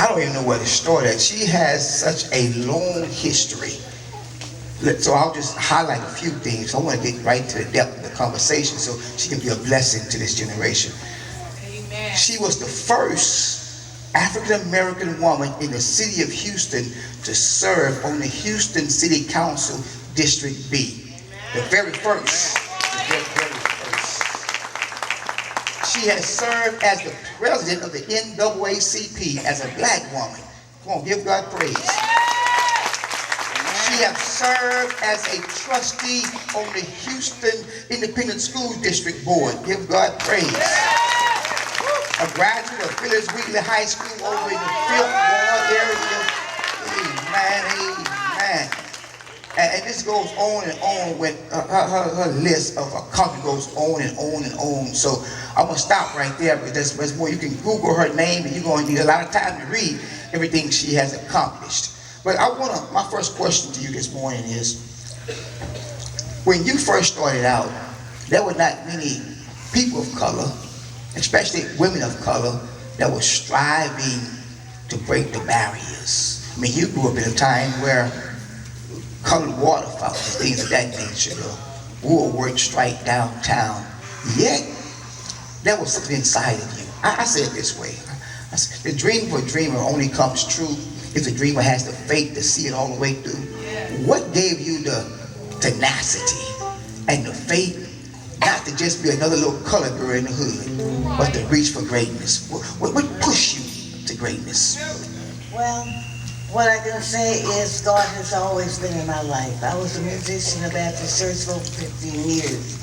I don't even know where to start at. She has such a long history. So I'll just highlight a few things. I want to get right to the depth of the conversation so she can be a blessing to this generation. Amen. She was the first African American woman in the city of Houston to serve on the Houston City Council District B. The very first. The very first. She has served as the president of the NAACP as a black woman. Come on, give God praise. She has served as a trustee on the Houston Independent School District Board. Give God praise. A graduate of Phyllis Wheatley High School over in the Fifth Ward area. Amen, amen. And this goes on and on with her list of accomplishments goes on and on and on. So I'm going to stop right there because there's more. You can Google her name and you're going to need a lot of time to read everything she has accomplished. But my first question to you this morning is, when you first started out, there were not many people of color, especially women of color, that were striving to break the barriers. I mean, you grew up in a time where colored water fountains, things of that nature, Woolworth strike downtown, yet there was something inside of you. I say it this way, the dream of a dreamer only comes true if the dreamer has the faith to see it all the way through. What gave you the tenacity and the faith not to just be another little colored girl in the hood, but to reach for greatness? What pushed you to greatness? Well, what I can say is God has always been in my life. I was a musician at Baptist Church for 15 years.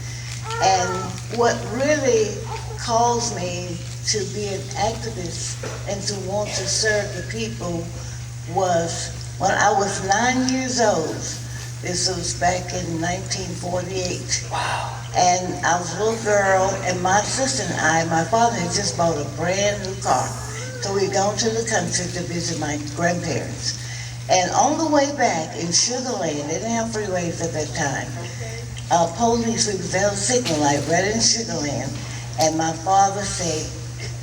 And what really caused me to be an activist and to want to serve the people was when I was 9 years old. This was back in 1948. Wow. And I was a little girl, and my sister and I, my father had just bought a brand new car. So we'd gone to the country to visit my grandparents. And on the way back in Sugar Land, they didn't have freeways at that time, police, we was at a signal light right in Sugar Land, and my father said,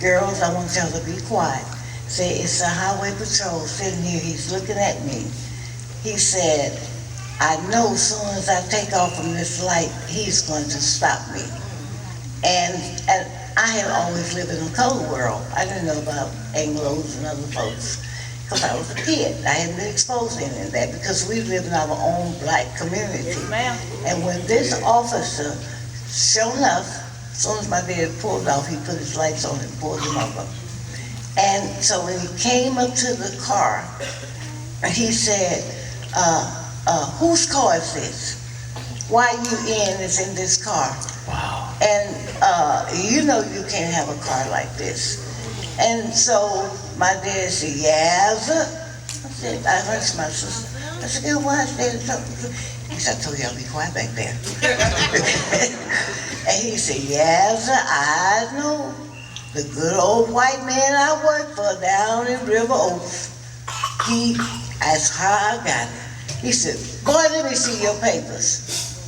"Girls, I want y'all to be quiet." Say, "It's a highway patrol sitting here." He's looking at me. He said, "I know as soon as I take off from this light, he's going to stop me." And I had always lived in a colored world. I didn't know about Anglos and other folks because I was a kid. I hadn't been exposed to any of that because we lived in our own black community. And when this officer, sure enough, as soon as my dad pulled off, he put his lights on and pulled him over. And so when he came up to the car, he said, "Whose car is this? Why you is in this car?" Wow. And you know you can't have a car like this. And so my dad said, "Yes." I said, I heard my sister. I said, "Girl, why is there something?" He said, "I told y'all to be quiet back there." And he said, "Yes, I know. The good old white man I worked for down in River Oaks. That's how I got it." He said, "Boy, let me see your papers."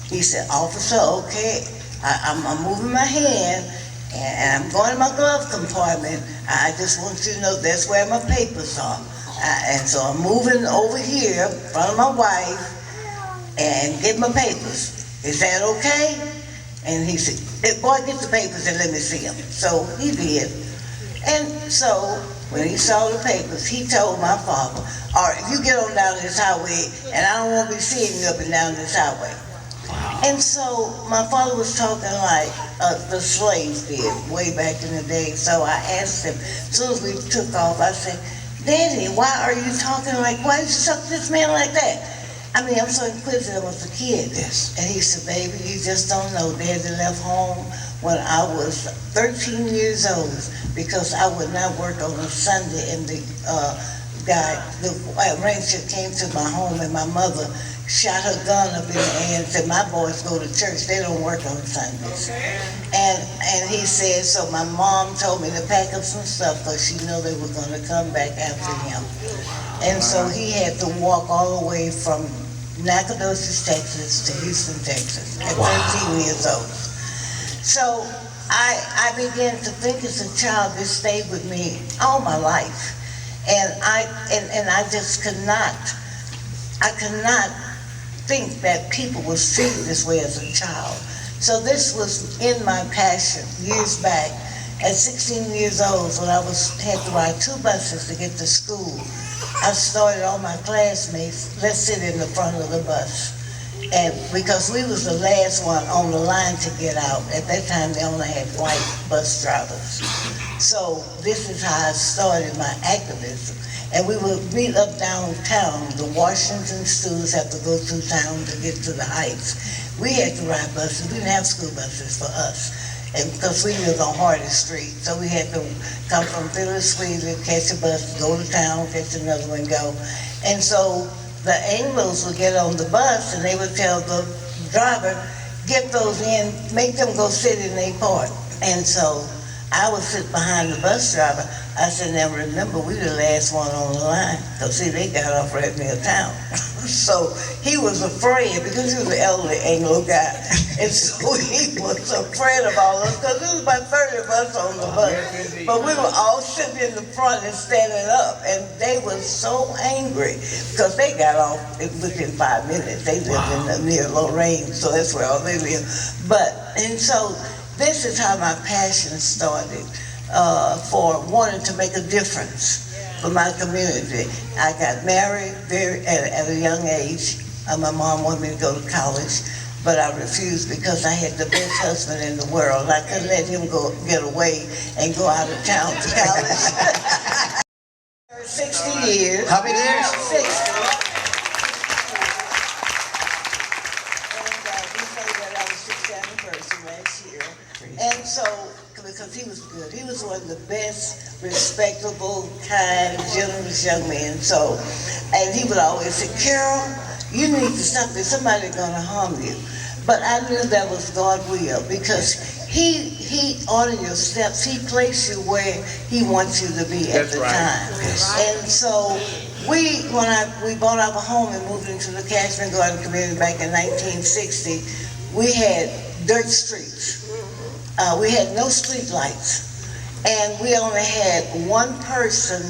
He said, "Officer, okay, I'm moving my hand and I'm going to my glove compartment. I just want you to know that's where my papers are. And so I'm moving over here in front of my wife and get my papers. Is that okay?" And he said, "Boy, get the papers and let me see them." So he did. And so when he saw the papers, he told my father, "All right, you get on down this highway, and I don't want to be seeing you up and down this highway." And so my father was talking like the slaves did way back in the day. So I asked him, as soon as we took off, I said, "Daddy, why are you talking like, why did you talk to this man like that?" I mean, I'm so inquisitive as a kid. Yes. And he said, "Baby, you just don't know. Daddy left home when I was 13 years old because I would not work on a Sunday, and the ranger came to my home, and my mother shot her gun up in the air and said, 'My boys go to church, they don't work on Sundays.'" And he said, so my mom told me to pack up some stuff because she knew they were going to come back after him. And so he had to walk all the way from Nacogdoches, Texas to Houston, Texas at 13 years old. So I began to think as a child, this stayed with me all my life. And I just could not think that people were treated this way as a child. So this was in my passion years back. At 16 years old, when I had to ride 2 buses to get to school, I started all my classmates, let's sit in the front of the bus. And because we was the last one on the line to get out. At that time, they only had white bus drivers. So this is how I started my activism. And we would meet up downtown. The Washington students have to go through town to get to the Heights. We had to ride buses. We didn't have school buses for us. And because we lived on Hardy Street. So we had to come from Philly, catch a bus, go to town, catch another one, go. And so the Anglos would get on the bus and they would tell the driver, get those in, make them go sit in their part. And so I would sit behind the bus driver. I said, now remember, we the last one on the line. Because see, they got off right near town. So he was afraid because he was an elderly Anglo guy. And so he was afraid of all of us because there was about 30 of us on the bus. But we were all sitting in the front and standing up. And they were so angry because they got off within 5 minutes. They lived near Lorraine, so that's where all they lived. And so this is how my passion started for wanting to make a difference for my community. I got married at a young age. My mom wanted me to go to college, but I refused because I had the best husband in the world. I couldn't let him get away and go out of town to college. 60 years. How many years? 60. We celebrated our 60th anniversary last year. And so, because he was good. He was one of the best, respectable, kind, generous young men. So, and he would always say, Carol, you need to stop this. Somebody's going to harm you. But I knew that was God's will because he ordered your steps. He placed you where he wants you to be at the time. And so we bought our home and moved into the Cashman Garden community back in 1960. We had dirt streets. We had no street lights. And we only had one person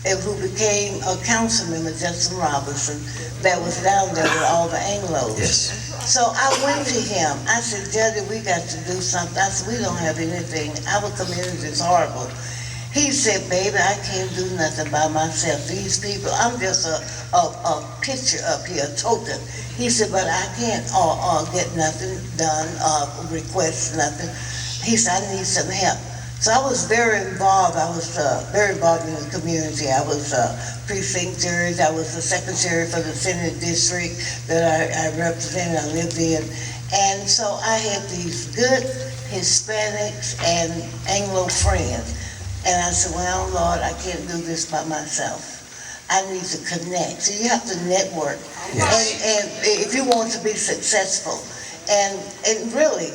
who became a council member, Justin Robinson, that was down there with all the Anglos. Yes. So I went to him. I said, Judge, we got to do something. I said, we don't have anything. Our community is horrible. He said, baby, I can't do nothing by myself. These people, I'm just a picture up here, a token. He said, but I can't get nothing done, request nothing. He said, I need some help. So I was very involved. I was very involved in the community. I was precinct judge. I was the secretary for the Senate district that I represented, I lived in. And so I had these good Hispanics and Anglo friends. And I said, well, Lord, I can't do this by myself. I need to connect. So you have to network. Yes. And if you want to be successful. And really,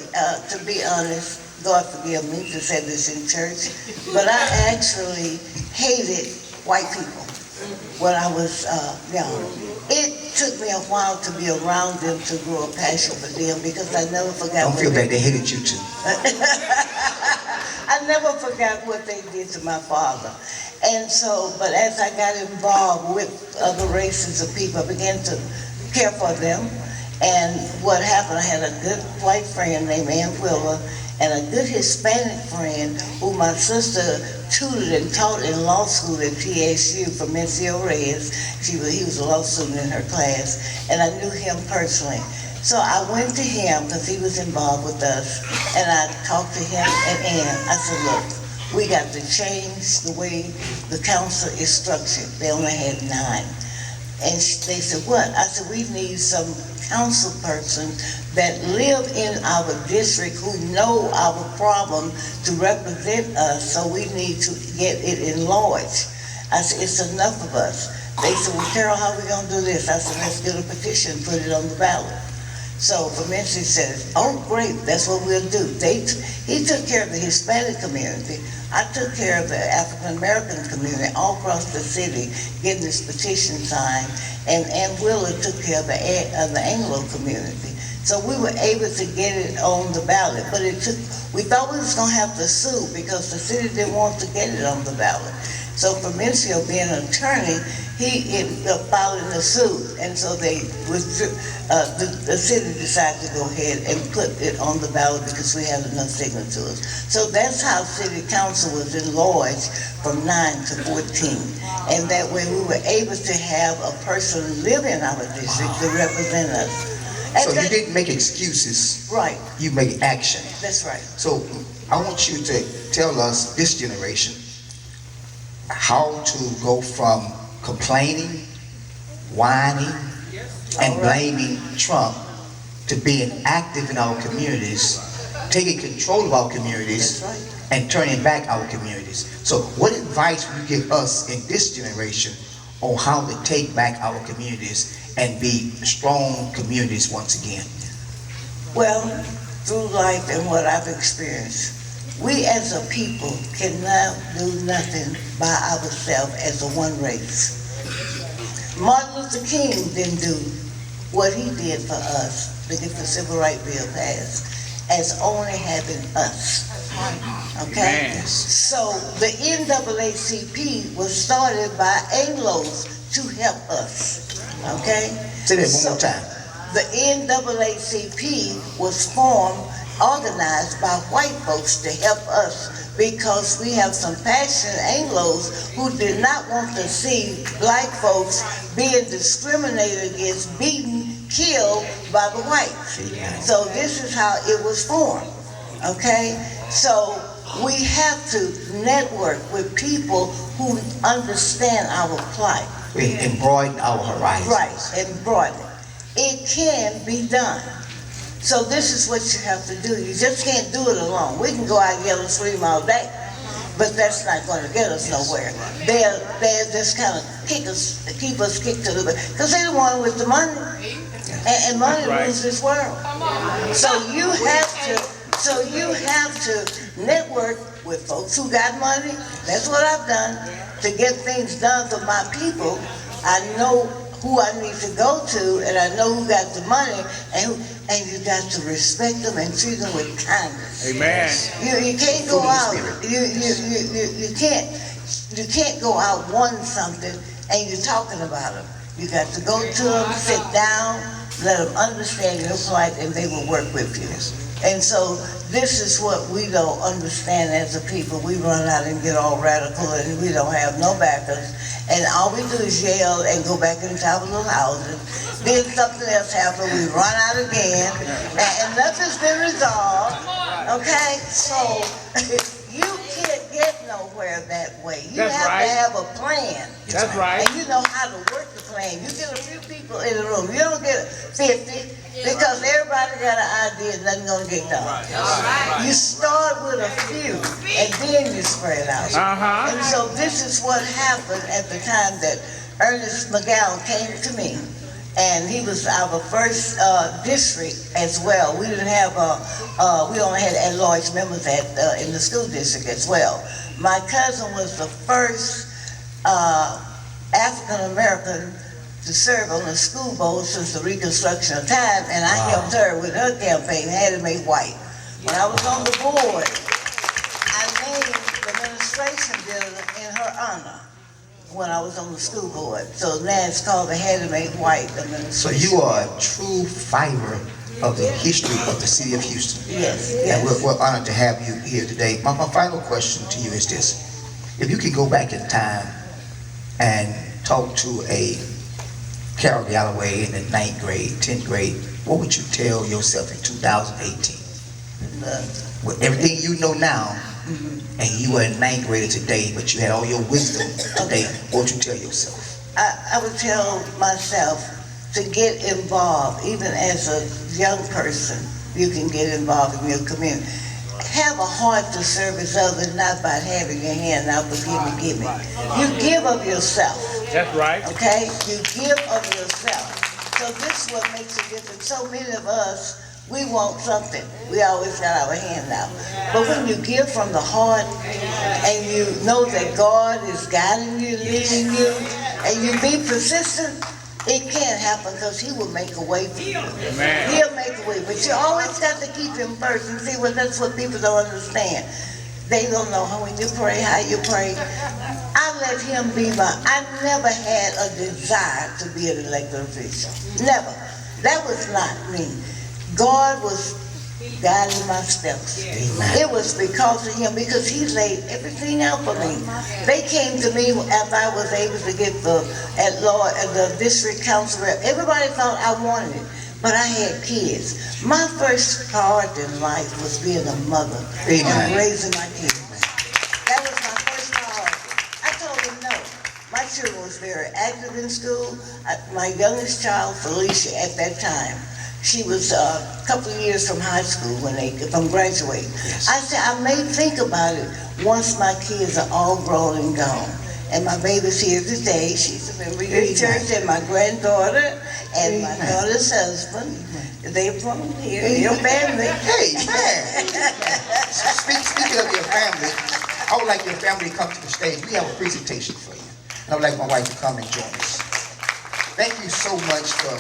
to be honest, God forgive me to say this in church, but I actually hated white people when I was young. It took me a while to be around them to grow a passion for them because I never forgot. Don't feel bad, they hated you too. I never forgot what they did to my father. And so, but as I got involved with other races of people, I began to care for them. And what happened, I had a good white friend named Ann Willer, and a good Hispanic friend who my sister tutored and taught in law school at TSU for Mencio Reyes. He was a law student in her class, and I knew him personally. So I went to him because he was involved with us, and I talked to him and Ann. I said, look, we got to change the way the council is structured. They only had 9. And they said, what? I said, we need some council persons that live in our district who know our problem to represent us, so we need to get it enlarged. I said, it's enough of us. They said, well, Carol, how are we going to do this? I said, let's get a petition, put it on the ballot. So Valencia said, oh, great, that's what we'll do. He took care of the Hispanic community. I took care of the African-American community all across the city, getting this petition signed, and Ann Willer took care of the Anglo community. So we were able to get it on the ballot, but we thought we was gonna have to sue because the city didn't want to get it on the ballot. So Promencio, being an attorney, he ended up filing a suit, and so they the city decided to go ahead and put it on the ballot because we had enough signatures. So that's how city council was enlarged from 9 to 14, and that way we were able to have a person live in our district to represent us. And So you didn't make excuses. Right. You made action. That's right. So I want you to tell us, this generation, how to go from complaining, whining, and blaming Trump to being active in our communities, taking control of our communities, That's right. and turning back our communities. So what advice would you give us in this generation on how to take back our communities and be strong communities once again? Well, through life and what I've experienced, we as a people cannot do nothing by ourselves as a one race. Martin Luther King didn't do what he did for us to get the Civil Rights Bill passed as only having us. Okay? Amen. So the NAACP was started by Anglos to help us. Okay? Say that one more time. The NAACP was formed, organized by white folks to help us because we have some passionate Anglos who did not want to see black folks being discriminated against, beaten, killed by the whites. So this is how it was formed, okay? So we have to network with people who understand our plight. And broaden our horizons. Right, and broaden it. It can be done. So this is what you have to do. You just can't do it alone. We can go out and yell and scream all day, but that's not going to get us nowhere. They'll just kind of keep us kicked to the back, because they're the one with the money, and money rules this world. So you have to network with folks who got money. That's what I've done to get things done for my people. I know who I need to go to, and I know who got the money, and you got to respect them and treat them with kindness. Amen. You can't go out. You can't go out wanting something and you're talking about them. You got to go to them, sit down, let them understand your plight, and they will work with you. And so this is what we don't understand as a people. We run out and get all radical, and we don't have no backers. And all we do is yell and go back into our little houses. Then something else happens, we run out again, and nothing's been resolved. Okay, so you can't get nowhere that way. You That's have right. to have a plan. That's right. And you know how to work the plan. You get a few people in the room. You don't get 50 because everybody got an idea and nothing's gonna get done. You start with a few and then you spread out. And so this is what happened at the time that Ernest McGowan came to me. And he was our first district as well. We didn't have we only had at-large members in the school district as well. My cousin was the first African American to serve on the school board since the Reconstruction of Time, and I helped her with her campaign, had to make white. When I was on the board, I named the administration building in her honor when I was on the school board. So now it's called the Had to Make White Administration. So you are a true fiber of the history of the city of Houston. Yes, And yes. we're honored to have you here today. My final question to you is this. If you could go back in time and talk to a Carol Galloway in the 9th grade, 10th grade, what would you tell yourself in 2018? With everything you know now, and you were a 9th grader today, but you had all your wisdom today, what would you tell yourself? I would tell myself to get involved, even as a young person, you can get involved in your community. Have a heart to service others, not by having your hand out for give me. You give of yourself. That's right. Okay? You give of yourself. So this is what makes a difference. So many of us, we want something. We always got our hand out. But when you give from the heart and you know that God is guiding you, leading you, and you be persistent, it can't happen because He will make a way for you. Amen. He'll make a way. But you always got to keep Him first. And see, well, that's what people don't understand. They don't know how when you pray, how you pray. I let him be I never had a desire to be an elected official. Never. That was not me. God was guiding my steps. It was because of him, because he laid everything out for me. They came to me after I was able to get the district council rep. Everybody thought I wanted it, but I had kids. My first priority in life was being a mother and raising my kids. That was my first priority. I told them no. My children was very active in school. My youngest child, Felicia, at that time, she was a couple of years from high school from graduating. Yes. I said, I may think about it once my kids are all grown and gone. And my baby's here today. She's a member of your church, and my granddaughter, and my daughter's husband. They're from here, your family. Hey, man. Speaking of your family, I would like your family to come to the stage. We have a presentation for you. And I would like my wife to come and join us. Thank you so much for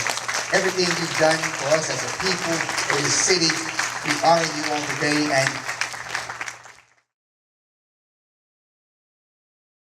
everything you've done for us as a people, for this city. We honor you on today, and